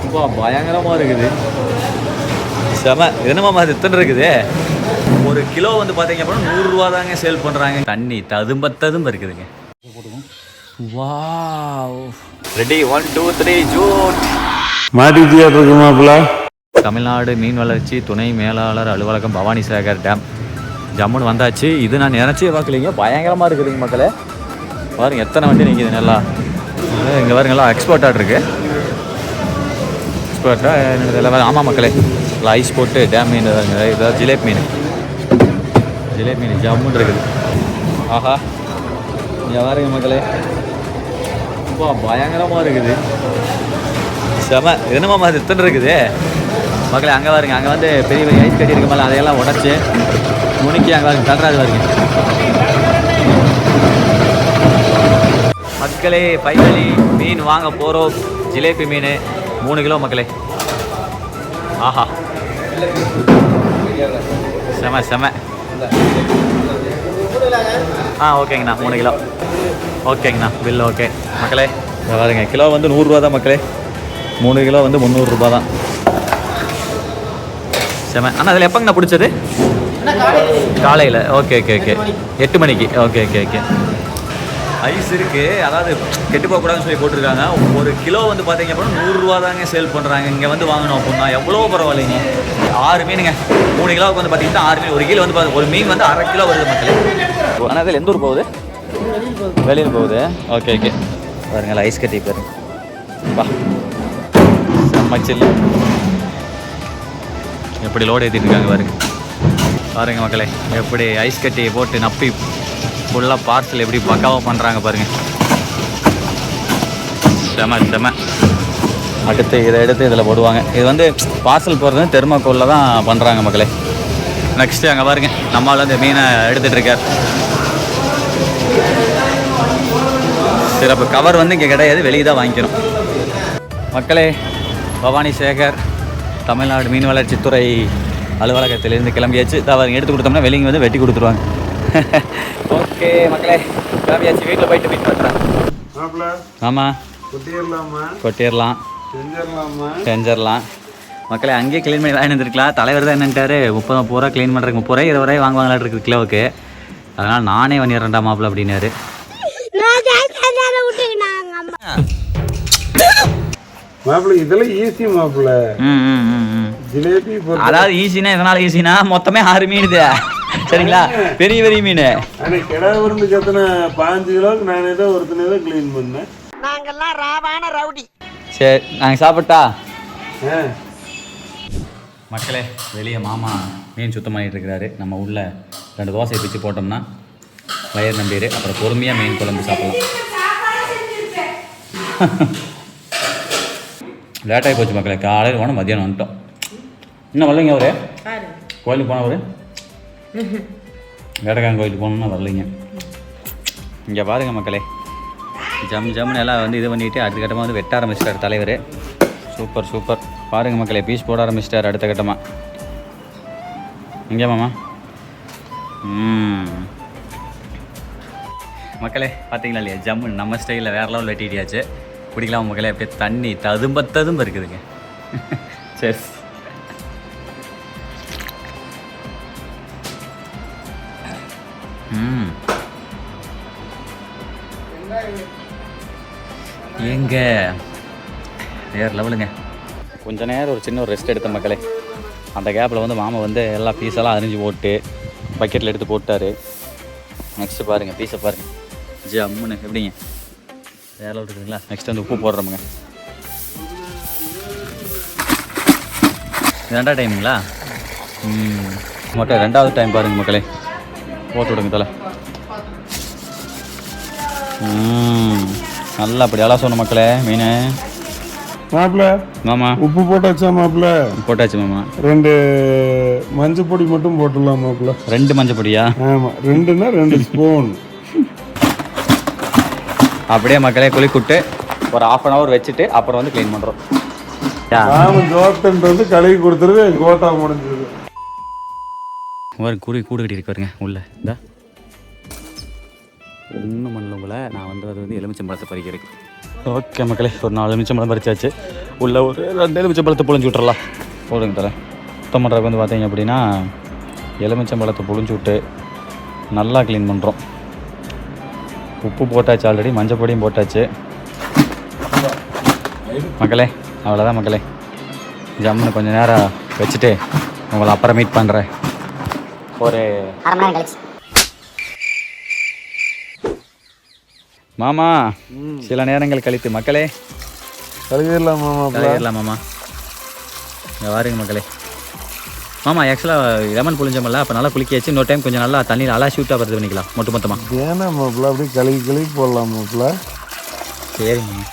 அப்பா பயங்கரமாக இருக்குது. செம. என்னமாம்மா அது எத்தனை இருக்குது? ஒரு கிலோ வந்து பார்த்தீங்க அப்படின்னா 100 ரூபா தாங்க சேல் பண்ணுறாங்க. தண்ணி ததும்ப இருக்குதுங்க. வாவ். Ready 1 2 3 jute. மாட்டிக்கிட்டே இருக்குமாப்ல. தமிழ்நாடு மீன் வளர்ச்சி துணை மேலாளர் அலுவலகம் பவானி சாகர் டேம் ஜம்முன்னு வந்தாச்சு. இது நான் நினச்சே பார்க்கலிங்க. பயங்கரமாக இருக்குதுங்க மக்களே. பாருங்க எத்தனை வண்டி நிற்கிது நல்லா. இங்கே பாருங்கெல்லாம் எக்ஸ்போர்ட்டாக இருக்குது. எக்ஸ்போர்ட்டாக எல்லாம். ஆமாம் மக்களே, இல்லை ஐஸ் போட்டு டேம் மீன் இதாவது ஜிலேபி மீன். ஜிலேபி மீன் ஜம்முன்னு இருக்குது. ஆஹா இங்கே பாருங்க மக்களே. அப்பா பயங்கரமாக இருக்குது. செம. என்னமாம்மா அது எத்தனை இருக்குது மக்களே? அங்கே பாருங்க, அங்கே வந்து பெரிய பெரிய ஐஸ் கட்டி இருக்க மேலே அதையெல்லாம் உடச்சி முனிக்கி அங்கே பாருங்க தள்ளுறாது பாருங்க மக்களே. ஃபைனலி மீன் வாங்க போகிறோம். ஜிலேபி மீன் 3 கிலோ மக்களே. ஆஹா செம செம. ஓகேங்கண்ணா 3 கிலோ. ஓகேங்கண்ணா பில் ஓகே மக்களே. பாருங்க கிலோ வந்து 100 ரூபா தான் மக்களே. 3 கிலோ வந்து 300 ரூபா தான். செம. அண்ணா அதில் எப்போங்கண்ணா பிடிச்சது? காலையில். ஓகே ஓகே ஓகே 8 மணிக்கு. Okay okay okay. ஐஸ் இருக்குது, அதாவது கெட்டு போகக்கூடாதுன்னு சொல்லி போட்டிருக்காங்க. ஒரு கிலோ வந்து பார்த்தீங்க அப்படின்னா 100 ரூபா தாங்க சேல் பண்ணுறாங்க. இங்கே வந்து வாங்கணும் அப்படின்னா எவ்வளோ பரவாயில்லைங்க. 6 மீனுங்க. 3 கிலோவுக்கு வந்து பார்த்தீங்கன்னா 6 மீன். 1 கிலோ வந்து ஒரு மீன் வந்து அரை கிலோ வருது மக்களே. ஆனால் அதில் எந்த ஊர் போகுது? வெளியில் போகுது. Okay okay. பாருங்களா ஐஸ் கட்டி பாருங்க. வா செம்ம சில்லு. எப்படி லோடு ஏற்றிட்டு இருக்காங்க பாருங்க. பாருங்க மக்களே எப்படி ஐஸ் கட்டியை போட்டு நப்பி ஃபுல்லாக பார்சல் எப்படி பக்காவாக பண்ணுறாங்க பாருங்கள். செம செம. அடுத்து இதை எடுத்து இதில் போடுவாங்க. இது வந்து பார்சல் போடுறது தெர்மாக்கோலில் தான் பண்ணுறாங்க மக்களே. நெக்ஸ்ட்டு அங்கே பாருங்க நம்மளால் வந்து மீனை எடுத்துகிட்டு இருக்கார். சிறப்பு. கவர் வந்து இங்கே கிடையாது, வெளியே தான் வாங்கிக்கணும் மக்களே. பவானி சேகர் தமிழ்நாடு மீன் வளர்ச்சித்துறை அலுவலகத்திலேருந்து கிளம்பியாச்சு. தவறு எடுத்து கொடுத்தோம்னா வெளியே வந்து வெட்டி கொடுத்துருவாங்க. ஓகே மக்களே கிளம்பியாச்சு. வீட்டில் போயிட்டு மீன் பண்ணுறேன். ஆமாம் கொட்டிடலாம் செஞ்சிடலாம் மக்களே. அங்கேயே க்ளீன் பண்ணி வாங்கி வந்துருக்கலாம். தலைவர் தான் என்னன்ட்டார் 30 ரூபா க்ளீன் பண்ணுறதுக்கு 30 ரூபாய் 20 ரூபாய் வாங்குவாங்களாட்டு இருக்குது கிலோவுக்கு. அதனால் நானே பண்ணிடுறேன்டா மாப்பிள்ள அப்படின்னாரு. மாப்பிள்ள இதெல்லாம் ஈஸி மாப்பிள்ள. ஜிலேபி அதாவது ஈஸினா எதனால ஈஸினா மொத்தமே 6 மீனுது சரிங்களா. பெரிய பெரிய மீன். கிடா விருந்து கத்தனை 5 கிலோக்கு நானே தான் ஒருத்தனே தான் க்ளீன் பண்ணேன். நாங்கெல்லாம் ராவான ரவுடி. சரி நாங்கள் சாப்பிட்டா மக்களே. வெளியே மாமா மீன் சுத்தம் பண்ணிட்டு இருக்கிறாரு. நம்ம உள்ள 2 தோசையை பிச்சு போட்டோம்னா வயிறு நம்பிடு. அப்புறம் பொறுமையாக மீன் குழம்பு சாப்பிடலாம். லேட்டாகி போச்சு மக்களே. காலையில் போனால் மதியானம் வந்துட்டோம். இன்னும் வரலைங்க அவரு கோயிலுக்கு போனவர். வேடக்காரன் கோயிலுக்கு போகணுன்னா வரலைங்க. இங்கே பாருங்க மக்களே ஜம்முன்னு எல்லாம் வந்து இது பண்ணிவிட்டு அடுத்த கட்டமாக வந்து வெட்ட ஆரம்பிச்சிட்டார் தலைவர். Super super. பாருங்கள் மக்களே பீஸ் போட ஆரம்பிச்சிட்டார் அடுத்த கட்டமாக. இங்கே மாமா மக்களே பார்த்தீங்களா இல்லையா? ஜம்முன்னு நம்ம ஸ்டைலில் வேறு லெவல் வெட்டிட்டியாச்சு. பிடிக்கலாம் மக்களே. அப்படியே தண்ணி ததும்ப இருக்குதுங்க. சரி எங்க வேறு லெவலுங்க. கொஞ்ச நேரம் ஒரு சின்ன ஒரு ரெஸ்ட் எடுத்த மக்களே. அந்த கேப்பில் வந்து மாமா வந்து எல்லா பீஸெல்லாம் அரிஞ்சு போட்டு பக்கெட்டில் எடுத்து போட்டார். நெக்ஸ்ட்டு பாருங்கள் பீஸை பாருங்கள். ஜம்முன்னு எப்படிங்க வேலை இருக்குதுங்களா. நெக்ஸ்ட் வந்து உப்பு போடுறோமுங்க. இது 2வது டைமுங்களா? மட்டும் 2வது டைம் பாருங்கள் மக்களே. போட்டு விடுங்க தலை. நல்லா அப்படி எல்லாம் சொன்ன மக்களே மீன். மாப்பிள்ள மாமா உப்பு போட்டாச்சா மாப்பிள்ள? போட்டாச்சு மாமா. 2 மஞ்சள் பொடி மட்டும் போட்டுடலாம் மாப்பிள்ள. 2 மஞ்சள் பொடியா? ஆமாம் 2னா 2 ஸ்பூன். அப்படியே மக்களே குளிக்குட்டு ஒரு 1/2 hour வச்சுட்டு அப்புறம் வந்து க்ளீன் பண்ணுறோம். ஜோத்தன் வந்து கழுவி கொடுத்துருது. கோட்டா முடிஞ்சது. ஒரு கூடு கட்டி இருக்கு பாருங்க உள்ள. இந்த ஒன்றும் பண்ணல உங்களை நான் வந்து அது வந்து எலுமிச்சம்பழத்தை பறிக்கிறதுக்கு ஓகே மக்களே, ஒரு 4 எலுமிச்சம்பழம் பறிச்சாச்சு. உள்ள ஒரு 2 எலுமிச்சம்பழத்தை புழிஞ்சு விட்றலாம். போடுங்க தரேன். சுத்தம் பண்ணுறதுக்கு வந்து பார்த்தீங்க அப்படின்னா எலுமிச்சம்பழத்தை புழிஞ்சு விட்டு நல்லா க்ளீன் பண்ணுறோம். உப்பு போட்டாச்சு, ஆல்ரெடி மஞ்சள் பொடியும் போட்டாச்சு மக்களே. அவ்வளோதான் மக்களே, ஜம்முன்னு கொஞ்சம் நேரம் வச்சுட்டு உங்களை அப்புறம் மீட் பண்ணுறேன். ஒரு அரை மணி நேரம் கழிச்சு மாமா சில நேரங்கள் கழித்து மக்களே கழுவிடலாம் மாமா. கழுவிடலாம் மாமா. இங்கே வாருங்க மக்களே. மாமா ஆக்சுவலாக லெமன் புளிஞ்சோம்ல, அப்போ நல்லா குளிக்காச்சு. இன்னொரு டைம் கொஞ்சம் நல்லா தண்ணியில் அலா ஷூட்டாக வருது பண்ணிக்கலாம் மொத்தமாக. ஏன்னா மாப்பிள்ள அப்படியே கழுவி போடலாம் மாப்பிள்ள. சரி மாமா,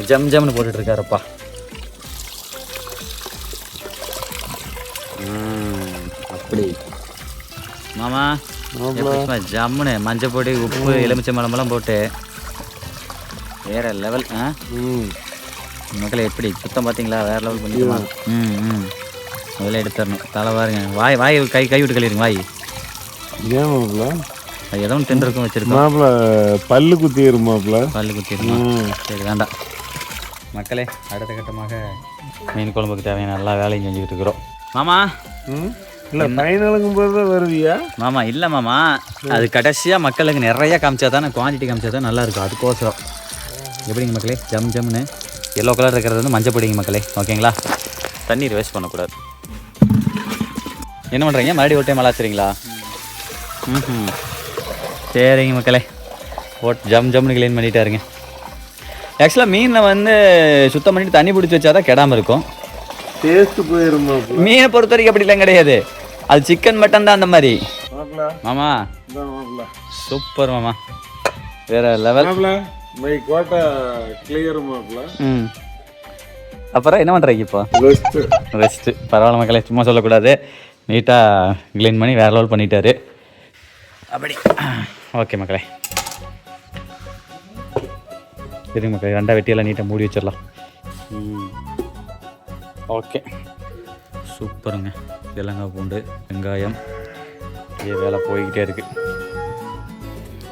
ஜம் ஜம்னு போட்டுட்ருக்காருப்பா. அப்படி மாமா ஜம்முன்னு மஞ்சள் பொடி உப்பு எலுமிச்சம்பழமெல்லாம் போட்டு வேற லெவல். மக்களே எப்படி சுத்தம் பார்த்தீங்களா? வேற லெவல் பண்ணிக்கலாமா? முதல்ல எடுத்துடணும். தலை பாருங்க, வாய் கை விட்டு கழிடுங்க வாய். ஏன் மாப்பிள்ள? அது ஏதோ ஒன்று டெண்டருக்கும் வச்சிருக்கோம் மாப்பிள்ள. பல்லு குத்திடும் மாப்பிள்ள. பல்லு குத்திடுமா? சரி வேண்டாம் மக்களே. அடுத்த கட்டமாக மீன் குழம்புக்கு தேவையான எல்லா வேலையும் செஞ்சுக்கிட்டு இருக்கிறோம் மாமா. இல்லை ஃபைனலுக்கும் போது தான் வருவியா மாமா? இல்லை மாமா, அது கடைசியாக மக்களுக்கு நிறையா காமிச்சா தானே, குவான்டிட்டி காமிச்சா தான் நல்லாயிருக்கும். அதுக்கோசரம். எப்படிங்க மக்களே? ஜம் ஜம்னு எல்லோ கலர் இருக்கிறது வந்து மஞ்சள் பொடிங்க மக்களே. ஓகேங்களா? தண்ணீர் வேஸ்ட் பண்ணக்கூடாது. என்ன பண்ணுறீங்க? மறுபடியும் ஒரு டைம் அலாச்சுறீங்களா? சரிங்க மக்களே, ஜம் ஜம்னு க்ளீன் பண்ணிட்டாருங்க. ஆக்சுவலாக மீனில் வந்து சுத்தம் பண்ணிவிட்டு தண்ணி பிடிச்சி வச்சா தான் கெடாமல் இருக்கும். டேஸ்ட் போயிடும் மாப்பிள்ள. மீனை பொறுத்த வரைக்கும் அப்படிலாம் கிடையாது. அது சிக்கன் மட்டன் தான் அந்த மாதிரி மாமா. சூப்பர் மாமா, வேற லெவல். மை கோட்டா கிளியர் மாப்பிள்ள. அப்புறம் என்ன பண்ணுறீங்க இப்போ? ரெஸ்ட்டு. பரவாயில்ல மக்களே, சும்மா சொல்லக்கூடாது. நீட்டாக க்ளீன் பண்ணி வேற லெவல் பண்ணிட்டாரு. அப்படி ஓகே மக்களே. சரிங்க மக்களே, 2 வெட்டியெல்லாம் நீட்டாக மூடி வச்சிடலாம். ஓகே சூப்பருங்க. தேங்காய் பூண்டு வெங்காயம் இதே வேலை போய்கிட்டே இருக்குது.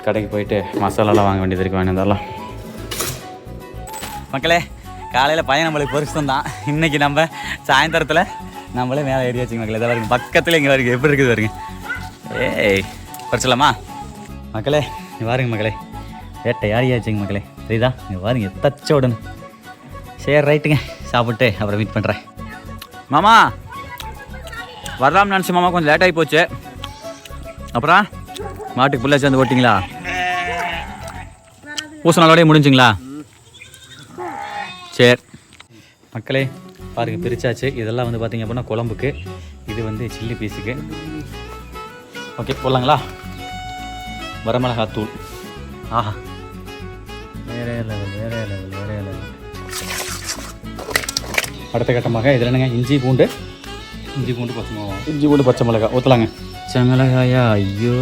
கடைக்கு போயிட்டு மசாலாலாம் வாங்க வேண்டியது இருக்கு. வேணுந்தாலும் மக்களே, காலையில் பையன் நம்மளுக்கு பொரிச்சு தான். இன்றைக்கி நம்ம சாயந்தரத்தில் நம்மளே மேலே ஏறி வச்சுங்க மக்களே. இதை வருங்க பக்கத்தில் இங்கே வருங்க. எப்படி இருக்குது வருங்க. ஏய் பறிச்சலாமா மக்களே? இங்கே வாருங்க மக்களே, வேட்டை யாரியாச்சுங்க மக்களே. சரிதா? இங்கே வாருங்க தச்ச உடனே. சரி ரைட்டுங்க, சாப்பிட்டு அப்புறம் மீட் பண்ணுறேன். மாமா வரலாம்னு நினச்சி மாமா, கொஞ்சம் லேட் ஆகி போச்சு. அப்புறம் மாட்டுக்கு புள்ள சேர்ந்து ஓட்டிங்களா? பூச நாளோடய முடிஞ்சுங்களா? சரி மக்களே பாருங்க, பிரிச்சாச்சு. இதெல்லாம் வந்து பார்த்திங்க அப்படின்னா குழம்புக்கு, இது வந்து சில்லி பீஸுக்கு. ஓகே போடலாங்களா? வரமிளகாத்தூள். ஆஹா வேறே லெவல், வேறே லெவல், வேறே லெவல். அடுத்த கட்டமாக இதில் என்னங்க, இஞ்சி பூண்டு பச்சை மிளகாய் ஊற்றலாங்க. பச்சை மிளகாயா? ஐயோ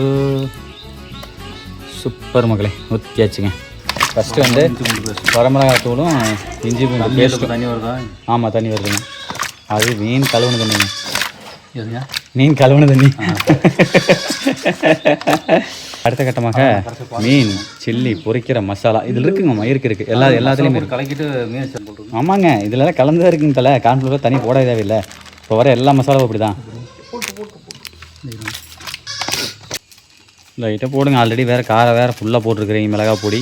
சூப்பர் மக்களே, ஊற்றியாச்சுங்க. ஃபஸ்ட்டு வந்து வரமிளகாய் தூளும் இஞ்சி பூண்டு பேஸ்ட்டு. தண்ணி வருதா? ஆமாம் தண்ணி வருதுங்க. அது மீன் கழுவுன தண்ணிங்க. மீன் கழுவுன தண்ணி. அடுத்த கட்டமாக மீன் சில்லி பொரிக்கிற மசாலா இதில் இருக்குங்கம்மா. இருக்குது எல்லாத்துலேயுமே கலக்கிட்டு மீன் போட்டு. ஆமாங்க, இதில் கலந்து தான் இருக்குங்க. தலை கான்ஃப்ளவர் தண்ணி போட தேவையில்லை. இப்போ வர எல்லா மசாலாவும் அப்படி தான். லைட்டாக போடுங்க. ஆல்ரெடி வேறு காரம் வேறு ஃபுல்லாக போட்டிருக்கிறீங்க. மிளகாய் பொடி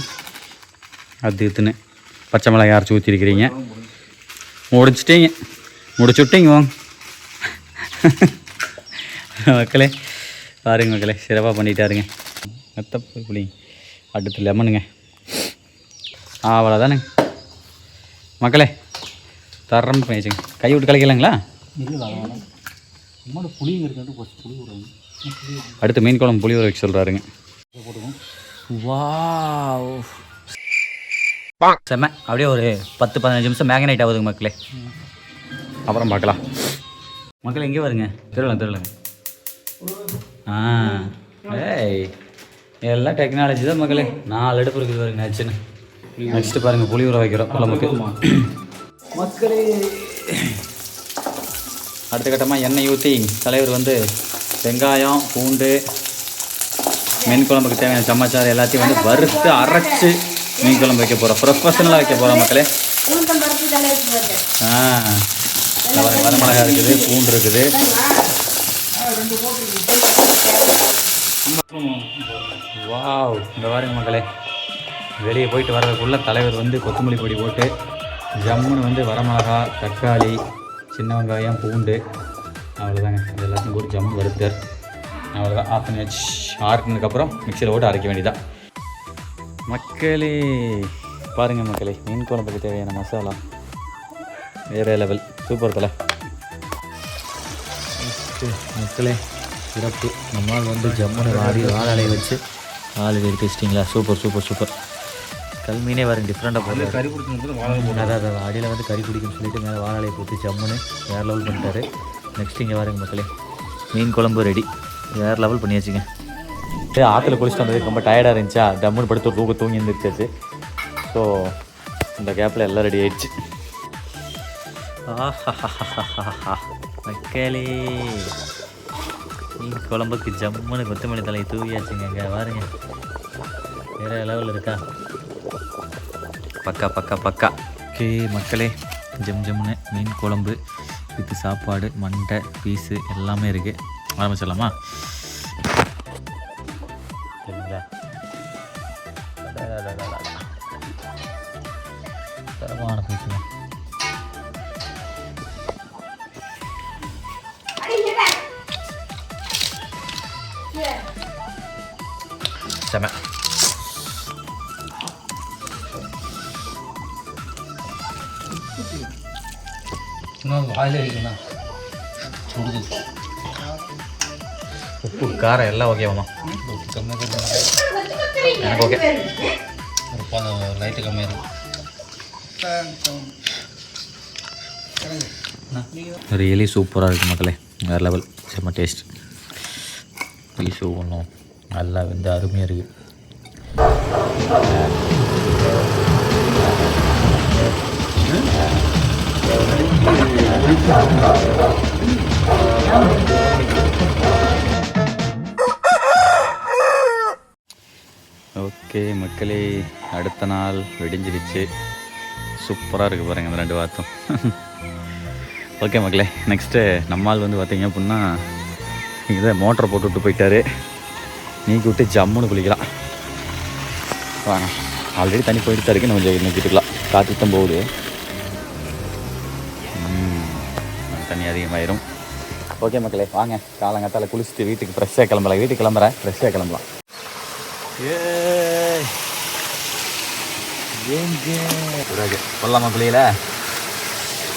அது இதுன்னு பச்சை மிளகாய் அரைச்சி ஊற்றிருக்கிறீங்க. முடிச்சுட்டிங்க வாங்க மக்களே. பாருங்க மக்களே, சிறப்பாக பண்ணிட்டாருங்க. மெத்தப்போய் புளி, அடுத்து லெமனுங்க. அவ்வளோதானுங்க மக்களே, தரம் பண்ணிச்சுங்க. கை விட்டு கலைக்கலாங்களா? அடுத்து மீன் குழம்பு புளி ஊற வைக்க சொல்கிறாருங்க. வாவ் செம்ம. அப்படியே ஒரு 10-15 நிமிஷம் மேக்னேட் ஆகுதுங்க மக்களே. அப்புறம் பார்க்கலாம் மக்களே. எங்கே வருங்க? தெரியலங்க. ஏய் எல்லாம் டெக்னாலஜி தான் மக்களே. 4 அடுப்பு இருக்குது பாருங்க நச்சுன்னு. நெக்ஸ்ட்டு பாருங்கள், புளி ஊற வைக்கிறோம் குழம்புக்கு மக்களே. அடுத்த கட்டமாக எண்ணெய் ஊற்றி தலைவர் வந்து வெங்காயம் பூண்டு மீன் குழம்புக்கு தேவையான சமாச்சாரம் எல்லாத்தையும் வந்து வறுத்து அரைச்சி மீன் குழம்பு வைக்க போகிறோம். ப்ரொஃபஷனலாக வைக்க போகிறோம் மக்களே. வரமிளகா இருக்குது, பூண்டு இருக்குது. வாவ், இந்த பாருங்க மக்களே, வெளியே போயிட்டு வர்றதுக்குள்ளே தலைவர் வந்து கொத்தமல்லி பொடி போட்டு ஜம்முன்னு வந்து வரமிளகா, தக்காளி, சின்ன வெங்காயம், பூண்டு, அவ்வளோதாங்க. இது எல்லாத்தையும் போட்டு ஜம்மு வறுத்தார். அவ்வளோதான், ஆஃப் பண்ணி வச்சு ஆறுனதுக்கப்புறம் மிக்சியில் போட்டு அரைக்க வேண்டியதான் மக்களே. பாருங்கள் மக்களே, மீன் குழம்புக்கு தேவையான மசாலா வேறு லெவல், சூப்பர் தலை. மக்களே சிறப்பு. நம்மளால் வந்து ஜம்முன்னு வாழை வச்சு ஆள் எடுத்து வச்சிட்டிங்களா? Super super super. கல் மீனே வரும் டிஃப்ரெண்ட்டாக போட்டு கறி பிடிக்கணும். அதான் அடியில் வந்து கறி பிடிக்குன்னு சொல்லிட்டு மேலே வாழை போட்டு ஜம்முன்னு வேறு லெவல் பண்ணிட்டாரு. நெக்ஸ்ட் இங்கே பாருங்க மக்களே, மீன் குழம்பு ரெடி. வேறு லெவல் பண்ணியாச்சுங்க. ஆற்றுல குளிச்சுட்டு வந்தது ரொம்ப டயர்டாக இருந்துச்சா, டம்முன்னு படுத்து தூங்கி எழுந்திரிச்சாச்சு. ஸோ இந்த கேப்பில் எல்லாம் ரெடி ஆயிடுச்சு. மக்களே மீன் குழம்புக்கு ஜம்முன்னு கொத்தமல்லி தலையை தூவியாச்சுங்க. இங்கே பாருங்க, வேறு லெவலில் இருக்கா? பக்கா பக்கா பக்கா. ஓகே மக்களே, ஜம்முன்னு மீன் குழம்பு வித்து சாப்பாடு, மண்டை, பீஸு எல்லாமே இருக்குது. ஆரம்பிச்சிடலாமா? சரிங்களா? தரமான பீஸுங்க. செம. உப்பு காரம் எல்லாம் ஓகேவாம்மா? எனக்கு ஓகே. லைட்டு கம்மியாக இருக்கும். ரியலி சூப்பராக இருக்குது மக்களே, வேறு லெவல், செம்ம டேஸ்ட். பீஸு ஒன்றும் நல்லா வந்து அருமையாக இருக்குது. ஓகே மக்களே, அடுத்த நாள் வெடிஞ்சிடுச்சு. சூப்பராக இருக்குது பாருங்கள் இந்த 2 வார்த்தம். ஓகே மக்களே, நெக்ஸ்ட்டு நம்மால் வந்து பார்த்தீங்க அப்படின்னா இதை மோட்டரை போட்டு விட்டு போயிட்டாரு. நீக்கி விட்டு ஜம்முன்னு குளிக்கலாம் வாங்க. ஆல்ரெடி தண்ணி போயிட்டு தான் இருக்குது, நம்ம கொஞ்சம் நிற்கிட்டுக்கலாம். காற்று தான் போகுது, தண்ணி அதிகமாயிரும். ஓகே மக்களே, வாங்க காலங்காத்தால் குளிச்சுட்டு வீட்டுக்கு ஃப்ரெஷ்ஷாக கிளம்பலாம். வீட்டுக்கு கிளம்புறேன், ஃப்ரெஷ்ஷாக கிளம்பலாம். சொல்லலாமா குளியல?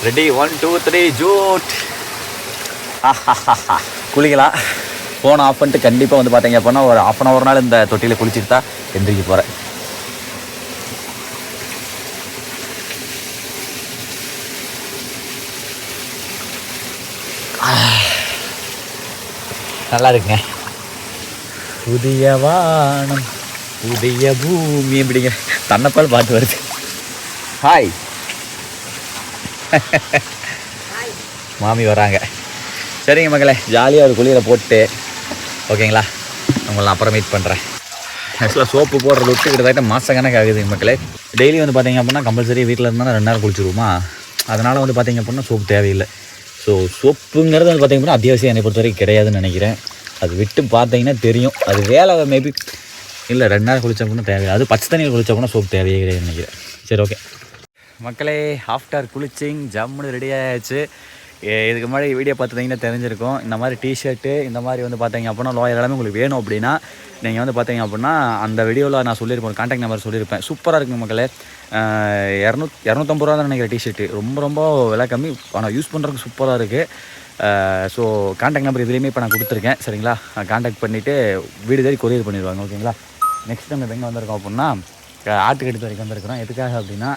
Ready, 1 2 3 Jude. குளிக்கலாம். ஃபோனை ஆஃப் பண்ணிட்டு கண்டிப்பாக வந்து பார்த்தீங்க அப்படின்னா ஒரு 1/2 hour நாள் இந்த தொட்டியில் குளிச்சுட்டு தான் எந்திரிக்க போகிறேன். நல்லா இருக்குங்க. புதிய வானம் புதிய பூமி எப்படிங்க தன்னைப்பால் பாட்டு வருது. ஹாய் மாமி வராங்க. சரிங்க மக்களே, ஜாலியாக ஒரு குளியலை போட்டு ஓகேங்களா, உங்களை அப்புறம் மீட் பண்ணுறேன். ஆக்சுவலாக சோப்பு போடுறது விட்டு கிட்டத்தட்ட மாத கணக்கு ஆகுது மக்களே. டெய்லி வந்து பார்த்திங்க அப்படின்னா கம்பல்சரி வீட்டில் இருந்தால் 2 நேரம் குளிச்சுருவோமா, அதனால் வந்து பார்த்திங்க அப்படின்னா சோப்பு தேவையில்லை. ஸோ சோப்புங்கிறது வந்து பார்த்திங்க அப்படின்னா அத்தியாவசியம் என்னை பொறுத்த வரைக்கும் கிடையாதுன்னு நினைக்கிறேன். அது விட்டு பார்த்தீங்கன்னா தெரியும், அது வேலை மேபி இல்லை 2 நேரம் குளிச்சா அப்படின்னா தேவையில்லை. அது பச்சை தண்ணியில் குளிச்சா அப்படின்னா சோப்பு தேவையே கிடையாதுன்னு நினைக்கிறேன். சரி ஓகே மக்களே, ஆஃப்டர் குளிச்சிங் ஜம்முன்னு ரெடி ஆகிடுச்சு. இதுக்கு முன்னாடி வீடியோ பார்த்துட்டிங்கன்னா தெரிஞ்சிருக்கும். இந்த மாதிரி டிஷர்ட்டு இந்த மாதிரி வந்து பார்த்தீங்க அப்படின்னா லோயர் எல்லாமே உங்களுக்கு வேணும் அப்படின்னா நீங்கள் வந்து பார்த்தீங்க அப்படின்னா அந்த வீடியோவில் நான் சொல்லியிருப்பேன், கான்டாக்ட் நம்பர் சொல்லியிருப்பேன். சூப்பராக இருக்குங்க மக்களே. 250 ரூபா தான் நினைக்கிற டிஷர்ட்டு, ரொம்ப ரொம்ப விலை கம்மி, ஆனால் யூஸ் பண்ணுறதுக்கு சூப்பராக இருக்குது. ஸோ கான்டாக்ட் நம்பர் இதுலேயுமே இப்போ நான் கொடுத்துருக்கேன். சரிங்களா, கான்டாக்ட் பண்ணிவிட்டு வீடு தேடி கொரியர் பண்ணிடுவாங்க. ஓகேங்களா. நெக்ஸ்ட் நம்ம எங்கே வந்திருக்கோம் அப்படின்னா ஆட்டுக்கட்டு வரைக்கும் வந்திருக்கிறோம். எதுக்காக அப்படின்னா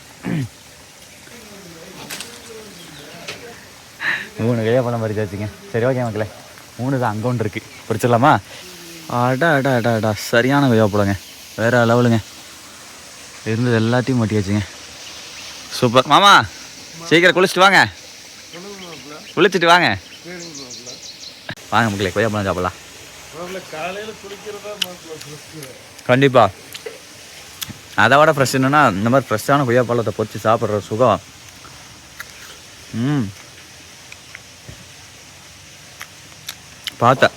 3 கையாக பழம் பறிச்சாச்சுங்க. சரி ஓகே மக்களே, 3 தான் அங்கே ஒன்று இருக்குது, பிடிச்சிடலாமா? அடா சரியான கையாக பழங்க, வேறு லெவலுங்க. இருந்தது எல்லாத்தையும் மாட்டியாச்சுங்க. சூப்பர் மாமா, சீக்கிரம் குளிச்சுட்டு வாங்க, குளிச்சுட்டு வாங்க வாங்க மக்களே, கொய்யா பழம் சாப்பிடலாம். கண்டிப்பாக அதை விட ஃப்ரெஷ் என்னன்னா இந்த மாதிரி ஃப்ரெஷ்ஷான கொய்யாப்பழத்தை பொறிச்சு சாப்பிட்ற சுகம். பார்த்தேன்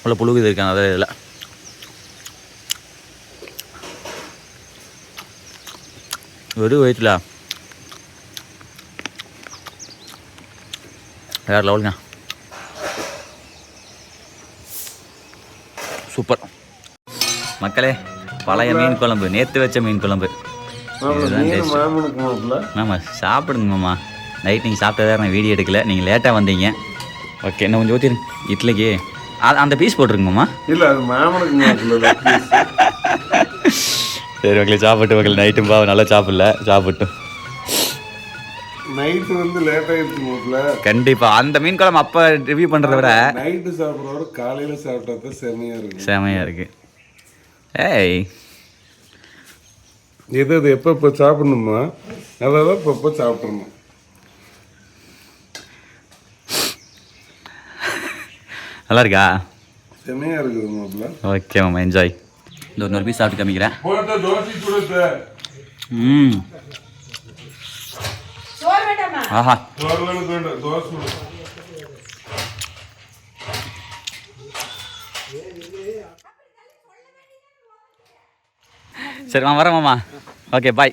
உள்ள புழுகுது இருக்காங்க அதே இதில். வெறும் வயிற்றுல வேறு லெவலுங்க. சூப்பர் மக்களே. பழைய மீன் குழம்பு, நேற்று வச்ச மீன் குழம்பு. இதுதான் டேஸ்ட். ஆமாம் சாப்பிடுங்க மாமா. நைட் நீங்கள் சாப்பிட்டதா நான் வீடியோ எடுக்கல, நீங்கள் லேட்டாக வந்தீங்க. ஓகே இன்னும் கொஞ்சம் ஊற்றிருங்க இட்லிக்கு. அந்த பீஸ் போட்டுருங்க மாமா. இல்லை அது மாமனுக்கு. சரி மக்களே சாப்பிட்டு மக்கள் நைட்டும் பாவம் நல்லா சாப்பிட்டும். நைட்டு வந்து லேட் ஆயிடுச்சு மாப்பிள்ள. கண்டிப்பா அந்த மீன் குழம்பு அப்ப ரிவ்யூ பண்றத விட நைட்டு சாப்பிட்றவரை காலையில சாப்பிட்டா தான் செமையா இருக்கு. ஏய் எது எப்போ சாப்பிடணுமா அதான் இப்போ சாப்பிடணும். நல்லா இருக்கா? செமையா இருக்குது மாப்பிள்ள. ஓகே மாமா என்ஜாய். இந்த இன்னொரு பீஸ் சாப்பிட்டு காமிக்கிறேன். ஆஹா சரி நான் வரேன் மாமா. Okay bye.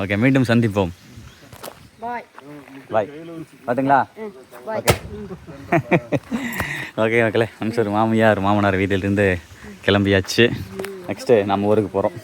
ஓகே மீண்டும் சந்திப்போம். பாய். பார்த்துங்களா? ஓகே ஓகே மக்களே. சார் மாமியார் மாமனார் வீட்டிலிருந்து கிளம்பியாச்சு. நெக்ஸ்ட்டு நம்ம ஊருக்கு போகிறோம்.